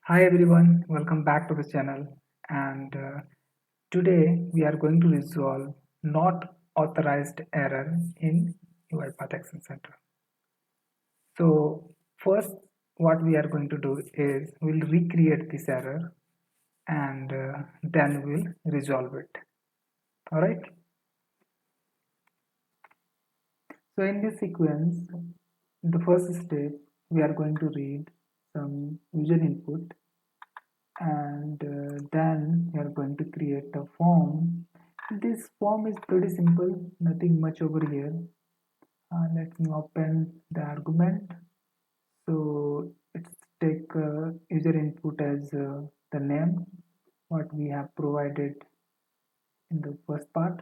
Hi everyone, welcome back to the channel. And today we are going to resolve not authorized error in UiPath Action Center. So first, what we are going to do is we'll recreate this error and then we'll resolve it. All right. So in this sequence, the first step we are going to read some user input and then we are going to create a form. This form is pretty simple, nothing much over here. Let me open the argument. So let's take user input as the name what we have provided in the first part,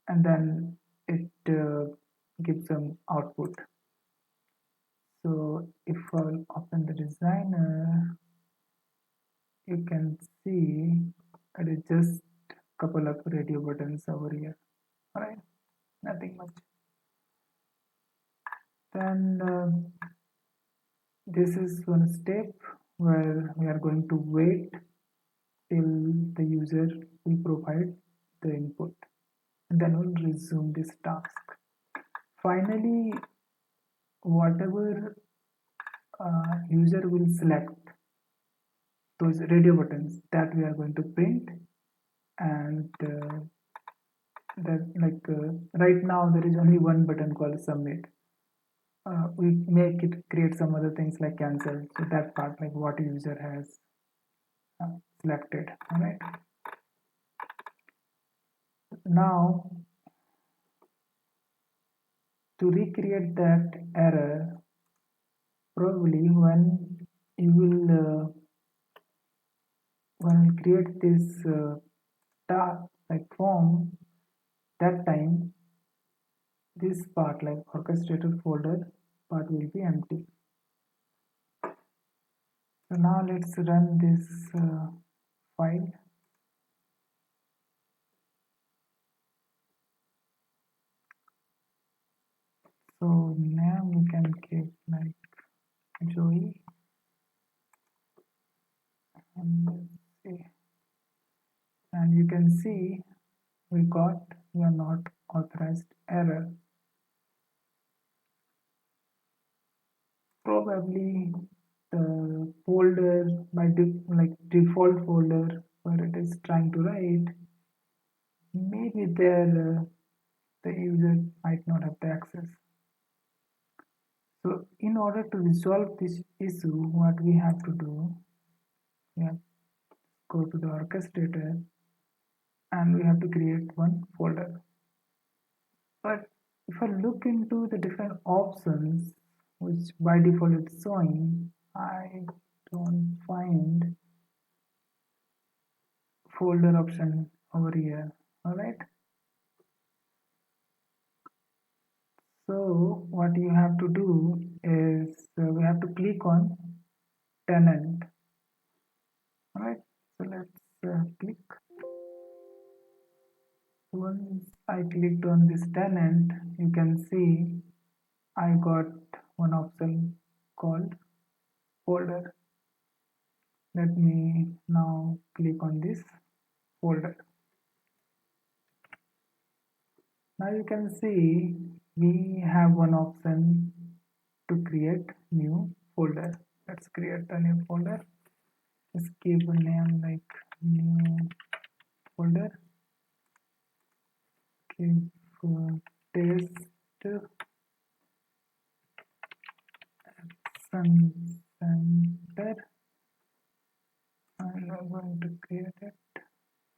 and then it gives some output. So if I'll open the designer, you can see that it's just couple of radio buttons over here. All right, nothing much. Then this is one step where we are going to wait till the user will provide the input, and then we'll resume this task. Finally, whatever user will select those radio buttons that we are going to print, and that right now there is only one button called submit. We make it create some other things like cancel, so that part like what user has selected. All right, now to recreate that error, probably when you create this task like form, that time this part like orchestrator folder part will be empty. So now let's run this file. So now we can keep like Joey, and let's see, and you can see we got we are not authorized error. Probably the folder by like default folder where it is trying to write, maybe there the user might not have the access. So in order to resolve this issue, what we have to do, we have to go to the orchestrator and we have to create one folder. But if I look into the different options which by default it's showing, I don't find folder option over here. All right, so what you have to do is we have to click on tenant. All right, so let's click. Once I clicked on this tenant, you can see I got one option called folder. Let me now click on this folder. Now you can see we have one option to create new folder. Let's create a new folder. Let's give a name like new folder. Give test action center, and I'm going to create it.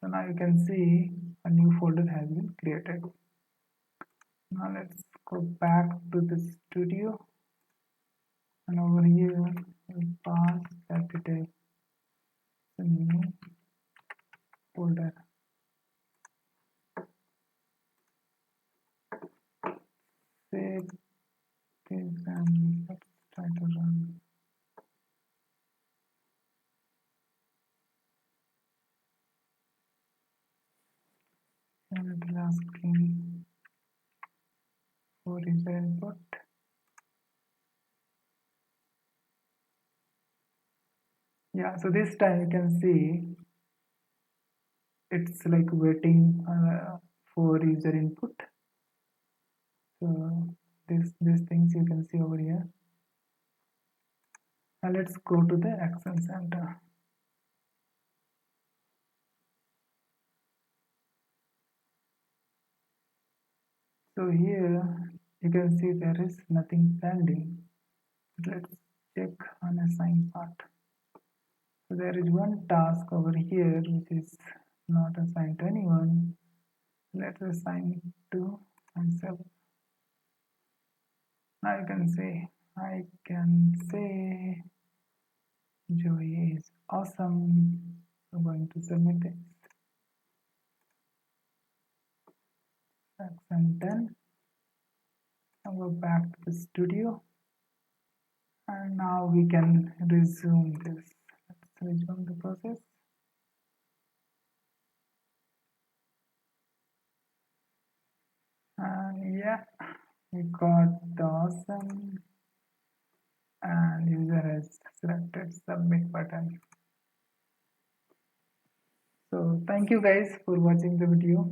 So now you can see a new folder has been created. Now let's go back to the studio, and over here we'll pass that it is a new folder. Save this and let's try to run. And it is asking for user input. Yeah, so this time you can see it's like waiting for user input. So these things you can see over here. Now let's go to the action center. So here you can see there is nothing pending. Let's check on assign part. So there is one task over here which is not assigned to anyone. Let's assign to myself. Now you can say I can say Joey is awesome. I'm going to submit it. Action 10. I'll go back to the studio. And now we can resume this. Let's resume the process. And yeah, we got the awesome and user has selected submit button. So thank you guys for watching the video.